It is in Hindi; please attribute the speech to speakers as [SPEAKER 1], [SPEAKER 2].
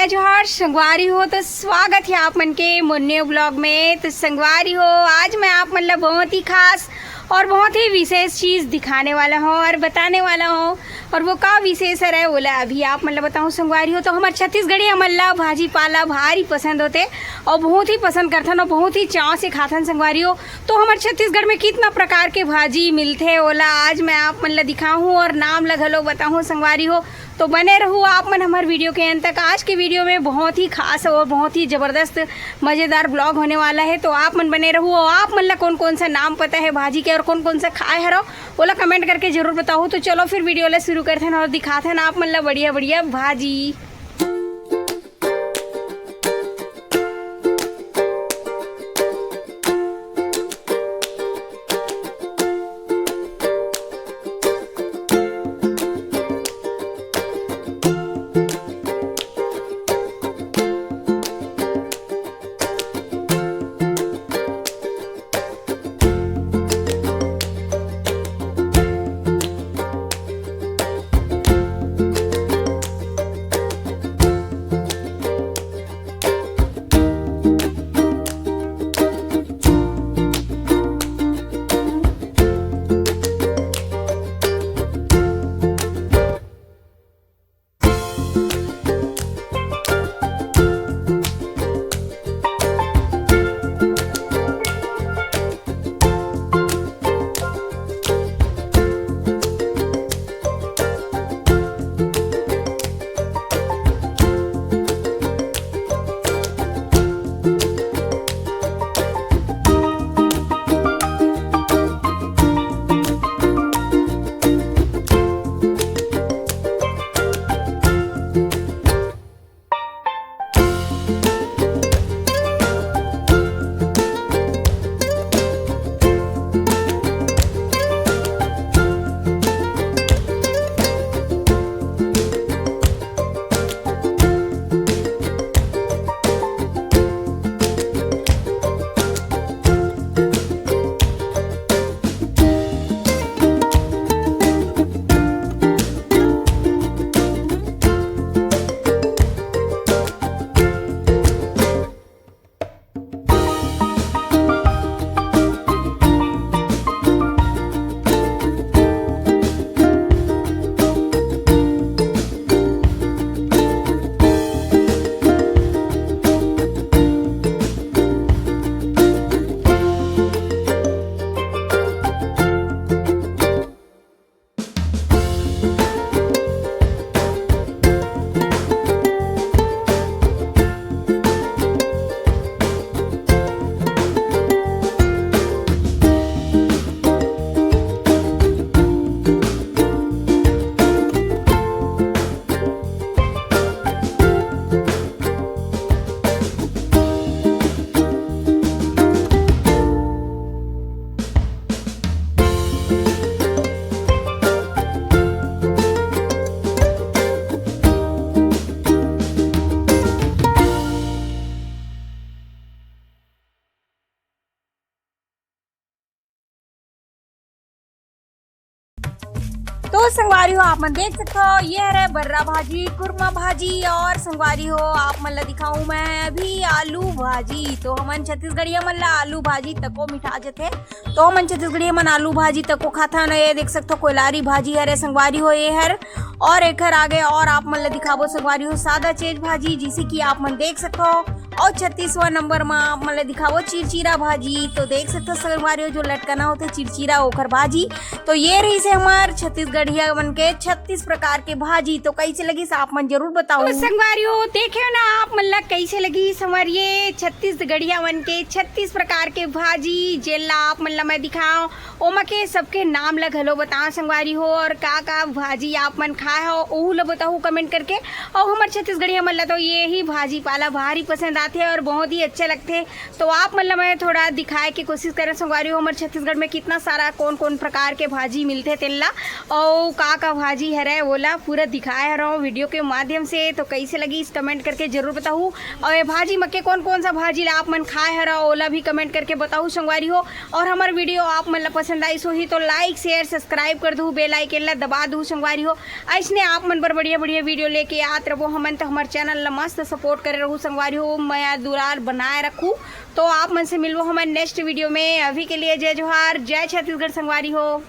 [SPEAKER 1] जय जोहार संगवारी हो। तो स्वागत है आप मन के मुन्ने ब्लॉग में। तो संगवारी हो, आज मैं आप मतलब बहुत ही खास और बहुत ही विशेष चीज़ दिखाने वाला हूँ और बताने वाला हूँ। और वो का विशेष है बोला अभी आप मतलब बताऊँ संगवारी हो। तो हमारे छत्तीसगढ़ी हमला भाजी पाला भारी पसंद होते और बहुत ही पसंद करथन और बहुत ही चाव से खाथन संगवारी हो। तो हमारे छत्तीसगढ़ में कितना प्रकार के भाजी मिलते ओला आज मैं आप मतलब दिखाऊँ और नाम लगलो बताऊँ संगवारी हो। तो बने रहू आप मन हमारे वीडियो के अंत तक। आज के वीडियो में बहुत ही खास और बहुत ही ज़बरदस्त मज़ेदार ब्लॉग होने वाला है। तो आप मन बने रहू और आप मन ला कौन कौन सा नाम पता है भाजी के और कौन कौन सा खाए हरो बोला कमेंट करके जरूर बताओ। तो चलो फिर वीडियो ला शुरू करते हैं और दिखाते हैं आप मन ला बढ़िया बढ़िया भाजी। तो संगवारी हो आप मन देख सकते हो ये है बर्रा भाजी कुरमा भाजी। और संगवारी हो आप मन ला दिखाऊं मैं अभी आलू भाजी। तो हमन छत्तीसगढ़िया मन ला आलू भाजी तको मिठा जथे। तो हमन छत्तीसगढ़िया मन आलू भाजी तको खाता न। ये देख सकते हो कोयलारी भाजी हरे संगवारी हो ये हर। और एक हर आगे और आप मन ला दिखाबो संगवारी हो सादा चेज भाजी जिसे कि आप मन देख सकते हो। और 36वां नंबर में आप मन ला दिखाबो चिरचिरा भाजी। तो देख सकते हो संगवारी हो जो लटकना होते चिरचिरा ओखर भाजी। तो ये रही से हमार छत्तीसगढ़िया मन के 36 प्रकार के भाजी। तो कैसे लगी आप मन जरूर बताओ। तो संगवारी हो देखे ना आप मन ला कैसे लगी हमार ये छत्तीसगढ़िया मन के 36 प्रकार के भाजी जेला आप मन ला मैं दिखाऊं। ओमा के सबके नाम ला घलो बताओ संगवारी हो और का भाजी आप मन खाए हो ओहू ला बताओ कमेंट करके। और हमार छत्तीसगढ़िया मन ला तो ये ही भाजी पाला भारी पसंद आते और बहुत ही अच्छे लगते। तो आप मतलब मैं थोड़ा दिखाए की कोशिश करें संगवारी हो हमारे छत्तीसगढ़ में कितना सारा कौन कौन प्रकार के भाजी मिलते तेल्ला और का भाजी है ओला पूरा दिखाया रहा हूँ वीडियो के माध्यम से। तो कैसे लगी इस कमेंट करके जरूर बताऊँ। और ये भाजी मक्के कौन कौन सा भाजी ला आप मन खाए हरा ओला भी कमेंट करके बताऊँ संगवारी हो। और हमारे वीडियो आप मन पसंद आई सो ही तो लाइक शेयर सब्सक्राइब कर दूँ, बेल आइकन ला दबा दूँ संगवारी हो। ऐसने आप मन पर बढ़िया बढ़िया वीडियो लेके आत रहो हमन तो हमारे चैनल ला मस्त सपोर्ट करे रहूँ संगवारी हो। मैं दुलार बनाए रखूँ तो आप मन से मिलवो हमारे नेक्स्ट वीडियो में। अभी के लिए जय जोहार, जय छत्तीसगढ़ संगवारी हो।